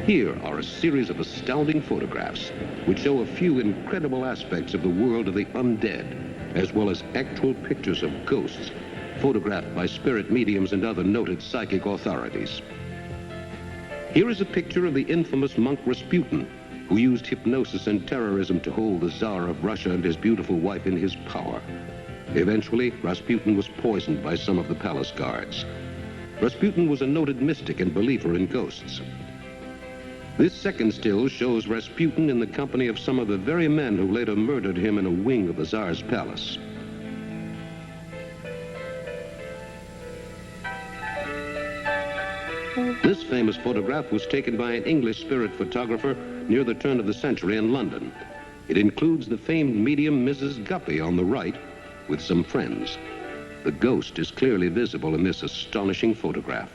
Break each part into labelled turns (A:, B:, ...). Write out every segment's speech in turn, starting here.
A: Here are a series of astounding photographs which show a few incredible aspects of the world of the undead, as well as actual pictures of ghosts photographed by spirit mediums and other noted psychic authorities. Here is a picture of the infamous monk Rasputin, who used hypnosis and terrorism to hold the Tsar of Russia and his beautiful wife in his power. Eventually, Rasputin was poisoned by some of the palace guards. Rasputin was a noted mystic and believer in ghosts. This second still shows Rasputin in the company of some of the very men who later murdered him in a wing of the Tsar's palace. This famous photograph was taken by an English spirit photographer near the turn of the century in London. It includes the famed medium Mrs. Guppy on the right with some friends. The ghost is clearly visible in this astonishing photograph.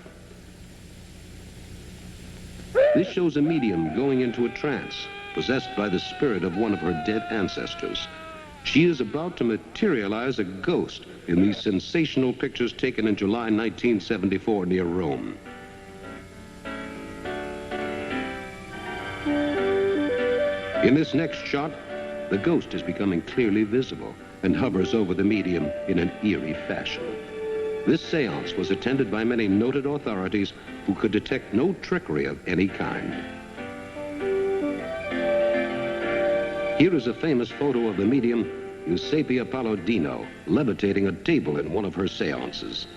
A: This shows a medium going into a trance, possessed by the spirit of one of her dead ancestors. She is about to materialize a ghost in these sensational pictures taken in July 1974 near Rome. In this next shot, the ghost is becoming clearly visible and hovers over the medium in an eerie fashion. This seance was attended by many noted authorities who could detect no trickery of any kind. Here is a famous photo of the medium Eusapia Palladino levitating a table in one of her seances.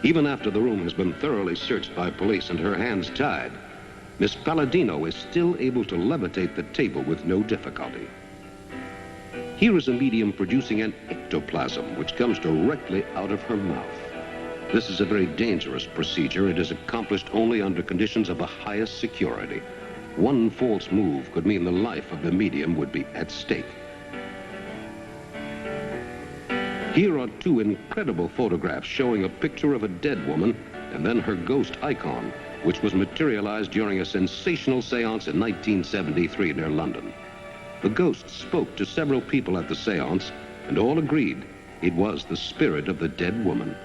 A: Even after the room has been thoroughly searched by police and her hands tied, Miss Palladino is still able to levitate the table with no difficulty. Here is a medium producing an ectoplasm which comes directly out of her mouth. This is a very dangerous procedure. It is accomplished only under conditions of the highest security. One false move could mean the life of the medium would be at stake. Here are two incredible photographs showing a picture of a dead woman and then her ghost icon, which was materialized during a sensational seance in 1973 near London. The ghost spoke to several people at the seance, and all agreed it was the spirit of the dead woman.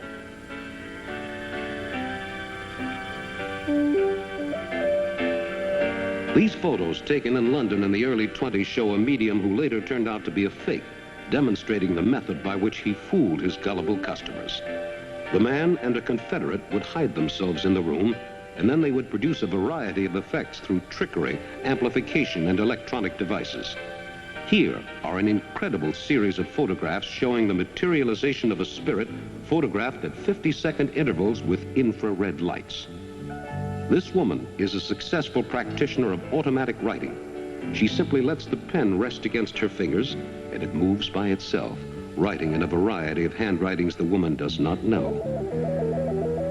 A: These photos taken in London in the early 20s show a medium who later turned out to be a fake, demonstrating the method by which he fooled his gullible customers. The man and a confederate would hide themselves in the room, and then they would produce a variety of effects through trickery, amplification, and electronic devices. Here are an incredible series of photographs showing the materialization of a spirit photographed at 50-second intervals with infrared lights. This woman is a successful practitioner of automatic writing. She simply lets the pen rest against her fingers, and it moves by itself, writing in a variety of handwritings the woman does not know.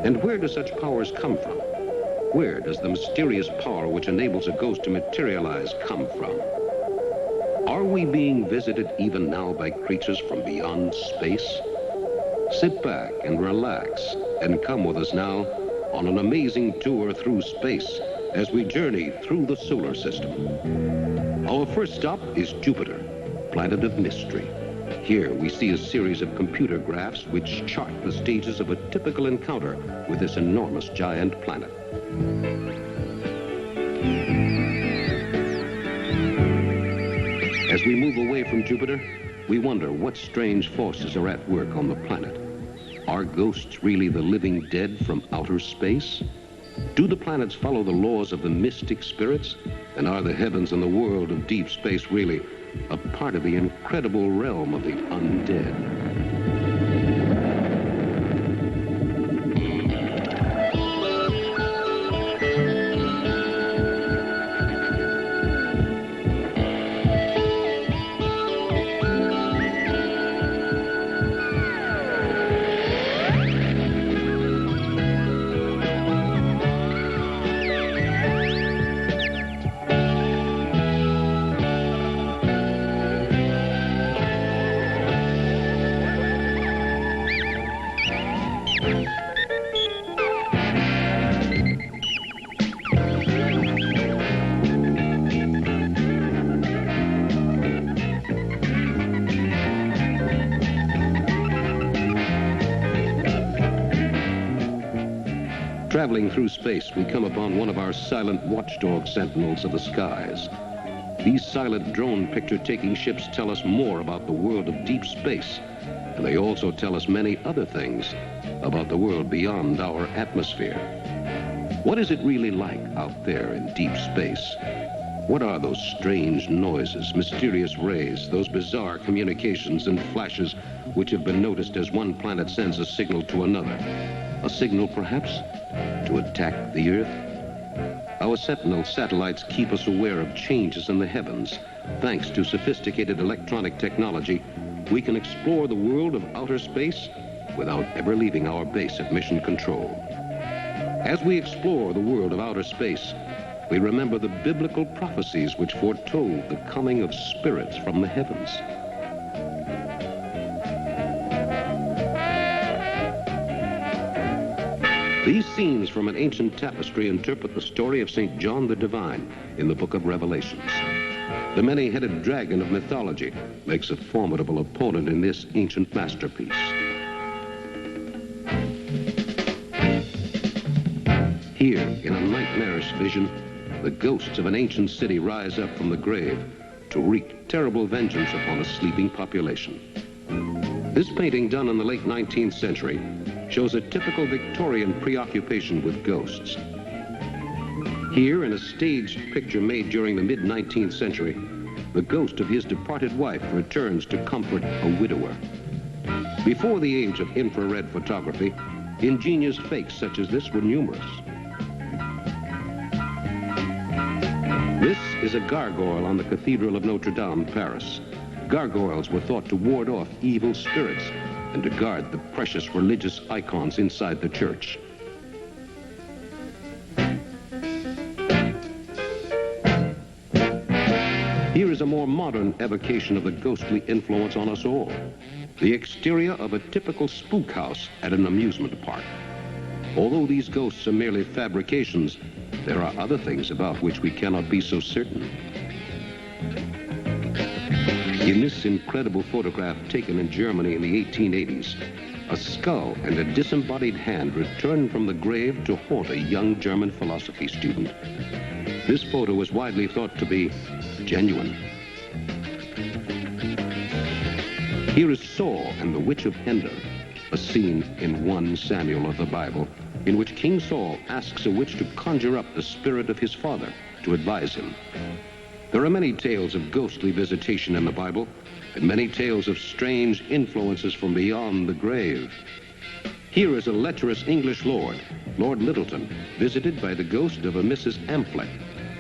A: And where do such powers come from? Where does the mysterious power which enables a ghost to materialize come from? Are we being visited even now by creatures from beyond space? Sit back and relax and come with us now on an amazing tour through space as we journey through the solar system. Our first stop is Jupiter, planet of mystery. Here we see a series of computer graphs which chart the stages of a typical encounter with this enormous giant planet. As we move away from Jupiter, we wonder what strange forces are at work on the planet. Are ghosts really the living dead from outer space? Do the planets follow the laws of the mystic spirits? And are the heavens and the world of deep space really a part of the incredible realm of the undead? Traveling through space, we come upon one of our silent watchdog sentinels of the skies. These silent drone picture-taking ships tell us more about the world of deep space, and they also tell us many other things about the world beyond our atmosphere. What is it really like out there in deep space? What are those strange noises, mysterious rays, those bizarre communications and flashes which have been noticed as one planet sends a signal to another? A signal, perhaps, to attack the Earth? Our Sentinel satellites keep us aware of changes in the heavens. Thanks to sophisticated electronic technology, we can explore the world of outer space without ever leaving our base at Mission Control. As we explore the world of outer space, we remember the biblical prophecies which foretold the coming of spirits from the heavens. These scenes from an ancient tapestry interpret the story of St. John the Divine in the book of Revelations. The many-headed dragon of mythology makes a formidable opponent in this ancient masterpiece. Here, in a nightmarish vision, the ghosts of an ancient city rise up from the grave to wreak terrible vengeance upon a sleeping population. This painting, done in the late 19th century, shows a typical Victorian preoccupation with ghosts. Here, in a staged picture made during the mid-19th century, the ghost of his departed wife returns to comfort a widower. Before the age of infrared photography, ingenious fakes such as this were numerous. This is a gargoyle on the Cathedral of Notre Dame, Paris. Gargoyles were thought to ward off evil spirits and to guard the precious religious icons inside the church. Here is a more modern evocation of the ghostly influence on us all. The exterior of a typical spook house at an amusement park. Although these ghosts are merely fabrications, there are other things about which we cannot be so certain. In this incredible photograph taken in Germany in the 1880s, a skull and a disembodied hand return from the grave to haunt a young German philosophy student. This photo is widely thought to be genuine. Here is Saul and the Witch of Endor, a scene in 1 Samuel of the Bible, in which King Saul asks a witch to conjure up the spirit of his father to advise him. There are many tales of ghostly visitation in the Bible, and many tales of strange influences from beyond the grave. Here is a lecherous English lord, Lord Lyttelton, visited by the ghost of a Mrs. Amphlett,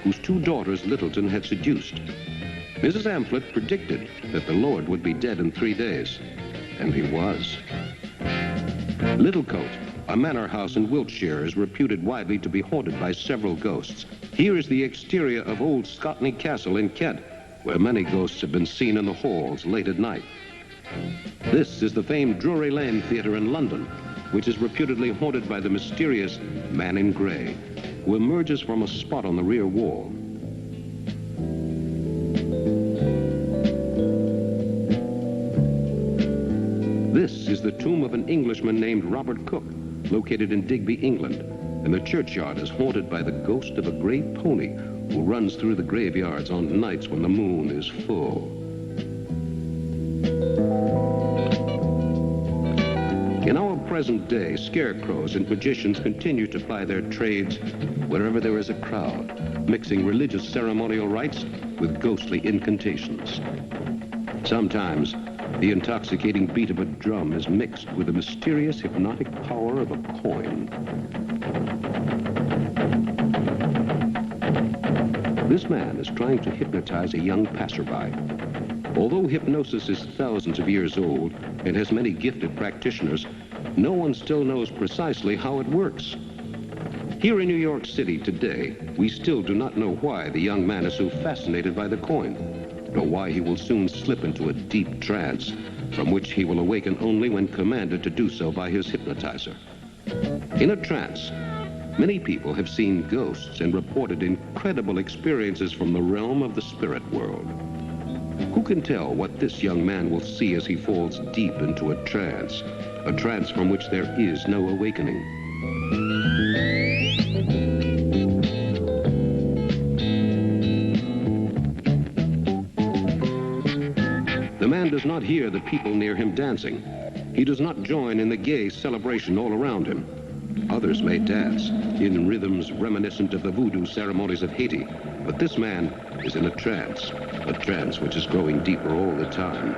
A: whose 2 daughters Lyttelton had seduced. Mrs. Amphlett predicted that the Lord would be dead in 3 days, and he was. Littlecote, a manor house in Wiltshire, is reputed widely to be haunted by several ghosts. Here is the exterior of old Scotney Castle in Kent, where many ghosts have been seen in the halls late at night. This is the famed Drury Lane Theatre in London, which is reputedly haunted by the mysterious Man in Grey, who emerges from a spot on the rear wall. This is the tomb of an Englishman named Robert Cook, located in Digby, England, and the churchyard is haunted by the ghost of a gray pony who runs through the graveyards on nights when the moon is full. In our present day, scarecrows and magicians continue to ply their trades wherever there is a crowd, mixing religious ceremonial rites with ghostly incantations. Sometimes, the intoxicating beat of a drum is mixed with the mysterious hypnotic power of a coin. This man is trying to hypnotize a young passerby. Although hypnosis is thousands of years old and has many gifted practitioners, no one still knows precisely how it works. Here in New York City today, we still do not know why the young man is so fascinated by the coin, nor why he will soon slip into a deep trance from which he will awaken only when commanded to do so by his hypnotizer. In a trance, many people have seen ghosts and reported incredible experiences from the realm of the spirit world. Who can tell what this young man will see as he falls deep into a trance from which there is no awakening? man does not hear the people near him dancing. He does not join in the gay celebration all around him. Others may dance in rhythms reminiscent of the voodoo ceremonies of Haiti, but this man is in a trance which is growing deeper all the time.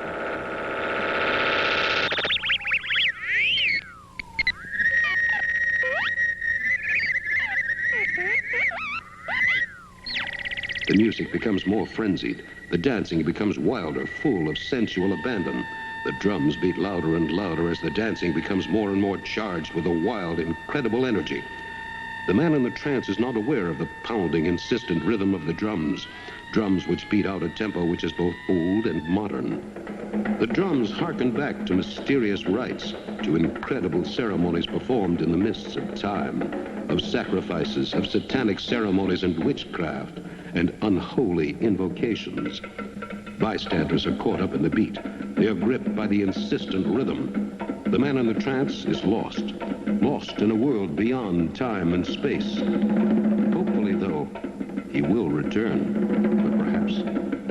A: The music becomes more frenzied. The dancing becomes wilder, full of sensual abandon. The drums beat louder and louder as the dancing becomes more and more charged with a wild, incredible energy. The man in the trance is not aware of the pounding, insistent rhythm of the drums which beat out a tempo which is both old and modern. The drums hearken back to mysterious rites, to incredible ceremonies performed in the mists of time, of sacrifices, of satanic ceremonies and witchcraft, and unholy invocations. Bystanders are caught up in the beat. They are gripped by the insistent rhythm. The man in the trance is lost in a world beyond time and space. Hopefully, though, he will return, but perhaps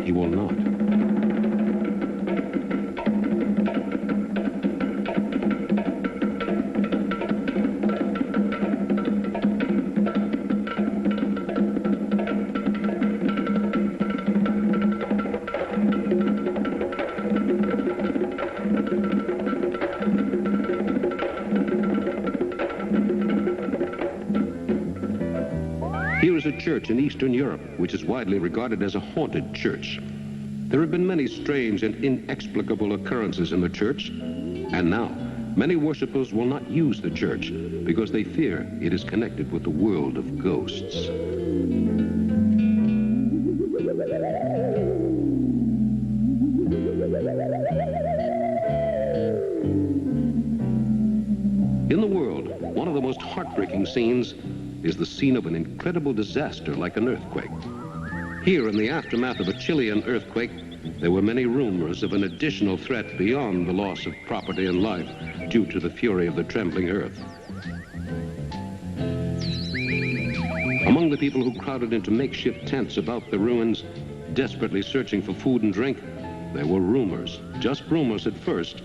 A: he will not. Here is a church in Eastern Europe, which is widely regarded as a haunted church. There have been many strange and inexplicable occurrences in the church, and now many worshippers will not use the church because they fear it is connected with the world of ghosts. In the world, one of the most heartbreaking scenes is the scene of an incredible disaster like an earthquake. Here, in the aftermath of a Chilean earthquake, there were many rumors of an additional threat beyond the loss of property and life due to the fury of the trembling earth. Among the people who crowded into makeshift tents about the ruins, desperately searching for food and drink, there were rumors, just rumors at first,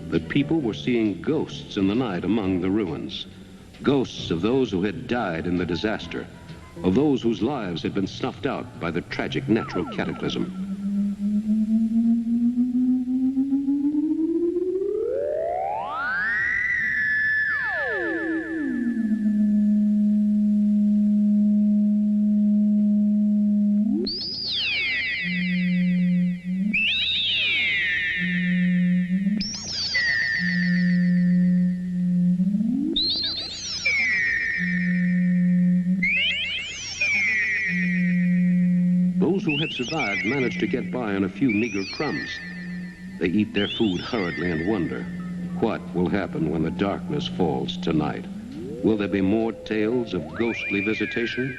A: that people were seeing ghosts in the night among the ruins. Ghosts of those who had died in the disaster, of those whose lives had been snuffed out by the tragic natural cataclysm. Those who had survived managed to get by on a few meager crumbs. They eat their food hurriedly and wonder, what will happen when the darkness falls tonight? Will there be more tales of ghostly visitation?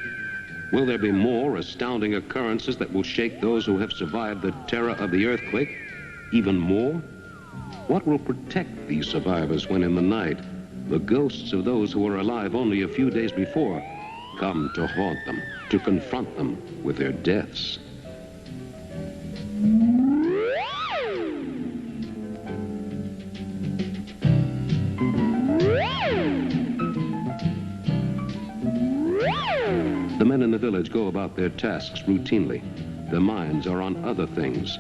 A: Will there be more astounding occurrences that will shake those who have survived the terror of the earthquake even more? What will protect these survivors when in the night, the ghosts of those who were alive only a few days before come to haunt them, to confront them with their deaths? The men in the village go about their tasks routinely. Their minds are on other things.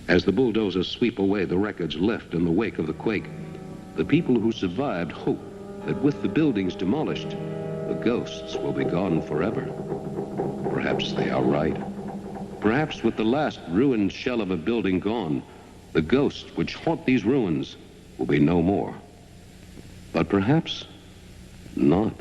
A: As the bulldozers sweep away the wreckage left in the wake of the quake, the people who survived hope that with the buildings demolished, the ghosts will be gone forever. Perhaps they are right. Perhaps with the last ruined shell of a building gone, the ghosts which haunt these ruins will be no more. But perhaps not.